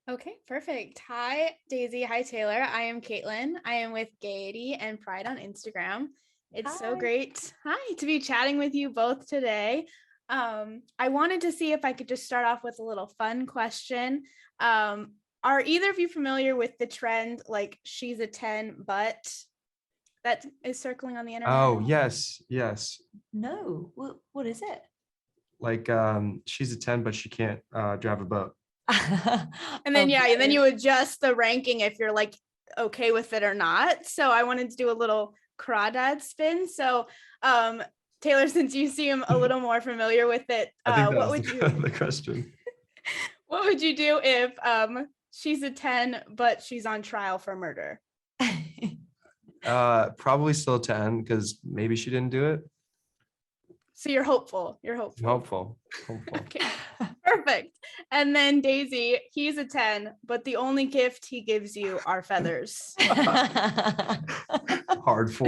Okay, perfect. Hi, Daisy. Hi, Taylor. I am Caitlin. I am with Gayety and Pride on Instagram. It's so Hi. great, to be chatting with you both today. I wanted to see if I could just start off with a little fun question. Are either of you familiar with the trend, like she's a 10, but that is circling on the internet? Oh, yes, yes. No, what is it? Like she's a 10, but she can't drive a boat. And then, Okay. and then you adjust the ranking if you're like okay with it or not. So I wanted to do a little crawdad spin. So Taylor, since you seem a little more familiar with it, I think that what was would you the question. what would you do if she's a 10 but she's on trial for murder? Probably still 10 because maybe she didn't do it. So you're hopeful. You're hopeful. Hopeful. Okay. Perfect. And then Daisy, he's a 10, but the only gift he gives you are feathers. Hard 4.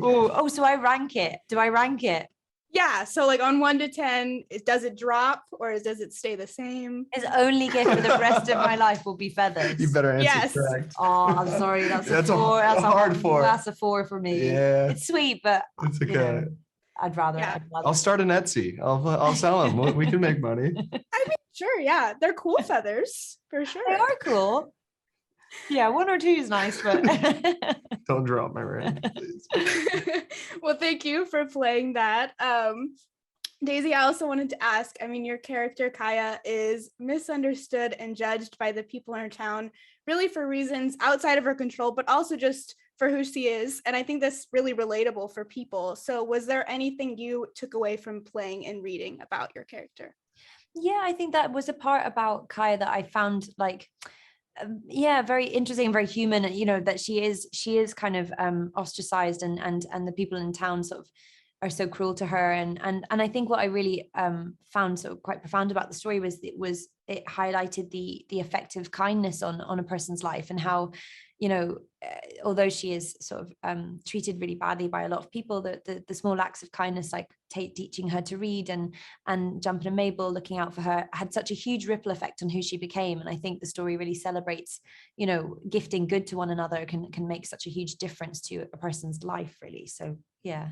Oh, so I rank it. Do I rank it? Yeah. So like on 1 to 10, does it drop or does it stay the same? His only gift for the rest of my life will be feathers. You better answer Yes. correct. Oh, I'm sorry. That's a That's a 4. That's hard 4. That's a 4 for me. Yeah. It's sweet, but It's okay. you know, I'd rather. Yeah. I'd rather. I'll start an Etsy. I'll sell them. We can make money. I mean, sure. Yeah. They're cool feathers for sure. They are cool. Yeah, 1 or 2 is nice, but Don't drop my rank, please. Well, thank you for playing that. Daisy, I also wanted to ask, I mean, your character, Kaya, is misunderstood and judged by the people in her town, really for reasons outside of her control, but also just for who she is. And I think that's really relatable for people. So was there anything you took away from playing and reading about your character? yeah, I think that was a part about Kaya that I found like very interesting, very human. You know, that she is kind of ostracized, and the people in town sort of are so cruel to her, and I think what I really found so quite profound about the story was it highlighted the effect of kindness on a person's life, and how, you know, although she is sort of treated really badly by a lot of people, the small acts of kindness, like teaching her to read and jumping a Mabel, looking out for her, had such a huge ripple effect on who she became. And I think the story really celebrates, you know, gifting good to one another can make such a huge difference to a person's life, really. So yeah.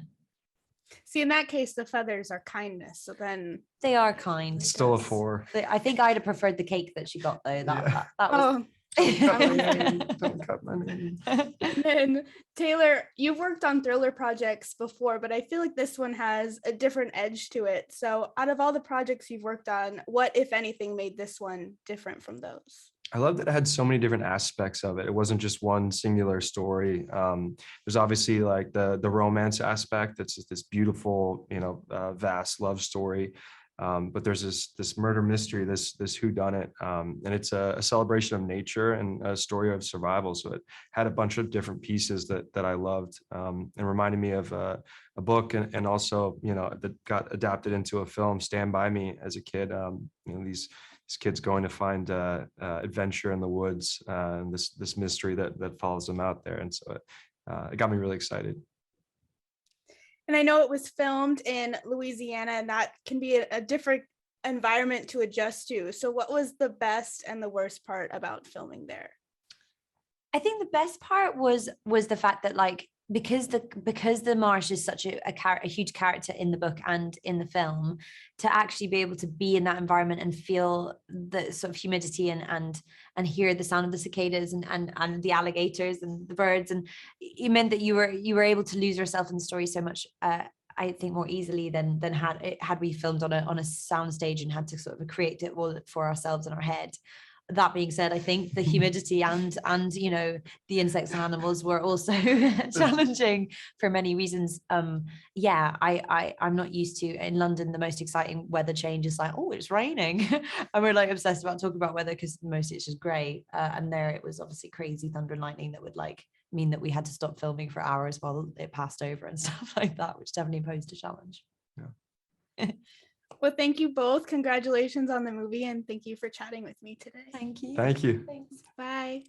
See, in that case, the feathers are kindness. So then They are kind. Still a 4. I think I'd have preferred the cake that she got, though. That was. oh. Don't cut my name. And then Taylor, you've worked on thriller projects before, but I feel like this one has a different edge to it. So out of all the projects you've worked on, what, if anything, made this one different from those? I love that it had so many different aspects of it. It wasn't just one singular story. There's obviously like the romance aspect. That's just this beautiful, you know, vast love story. But there's this murder mystery, this whodunit, and it's a celebration of nature and a story of survival. So it had a bunch of different pieces that I loved, and reminded me of a book, and also, you know, that got adapted into a film, Stand By Me, as a kid. You know, these kids going to find adventure in the woods, and this mystery that follows them out there, and so it got me really excited. And I know it was filmed in Louisiana, and that can be a different environment to adjust to. So what was the best and the worst part about filming there? I think the best part was the fact that, like, because the marsh is such a huge character in the book and in the film, to actually be able to be in that environment and feel the sort of humidity and hear the sound of the cicadas and the alligators and the birds, and it meant that you were able to lose yourself in the story so much, I think, more easily than had we filmed on a soundstage and had to sort of create it all for ourselves in our head. That being said, I think the humidity and you know, the insects and animals were also challenging for many reasons. I'm not used to, in London, the most exciting weather change is like, oh, it's raining, and we're like obsessed about talking about weather because mostly it's just grey. And there it was obviously crazy thunder and lightning that would like mean that we had to stop filming for hours while it passed over and stuff like that, which definitely posed a challenge. Yeah. Well, thank you both. Congratulations on the movie, and thank you for chatting with me today. Thank you. Thank you. Thanks. Bye.